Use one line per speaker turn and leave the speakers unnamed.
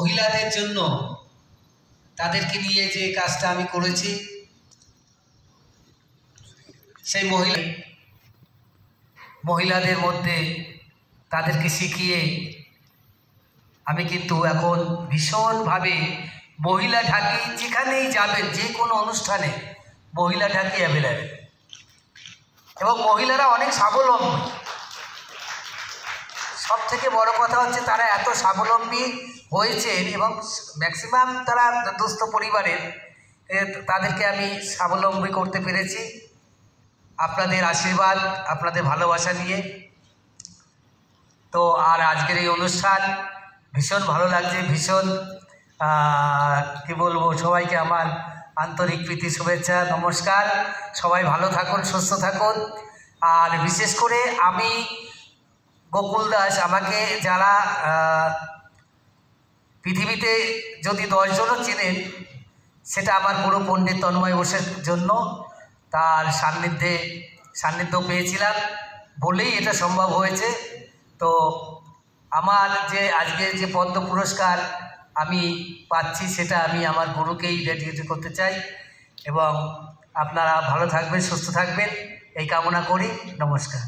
মহিলাদের জন্য তাদেরকে নিয়ে যে কাজটা আমি করেছি, সেই মহিলাদের মধ্যে তাদেরকে শিখিয়ে আমি কিন্তু এখন ভীষণভাবে মহিলা ঢাকি, যেখানেই যাবেন যে কোনো অনুষ্ঠানে মহিলা ঢাকি অ্যাভেলেবেল, এবং মহিলারা অনেক স্বাবলম্বী। সব থেকে বড় কথা হচ্ছে তারা এত স্বাবলম্বী হয়েছেন এবং ম্যাক্সিমাম তারা দুস্থ পরিবারের, তাদেরকে আমি স্বাবলম্বী করতে পেরেছি আপনাদের আশীর্বাদ, আপনাদের ভালোবাসা নিয়ে। তো আর আজকের এই অনুষ্ঠান ভীষণ ভালো লাগছে, ভীষণ কী বলবো, সবাইকে আমার আন্তরিক প্রীতি শুভেচ্ছা, নমস্কার। সবাই ভালো থাকুন, সুস্থ থাকুন। আর বিশেষ করে আমি গোকুল দাস, আমাকে যারা পৃথিবীতে যদি 10 জনও চেনেন, সেটা আমার গুরু পণ্ডিত তন্ময় বোসের জন্য, তার সান্নিধ্য পেয়েছিলাম বলেই এটা সম্ভব হয়েছে। তো আমার যে আজকে যে পদ্ম পুরস্কার আমি পাচ্ছি, সেটা আমি আমার গুরুকেই ডেডিকেট করতে চাই। এবং আপনারা ভালো থাকবেন, সুস্থ থাকবেন, এই কামনা করি। নমস্কার।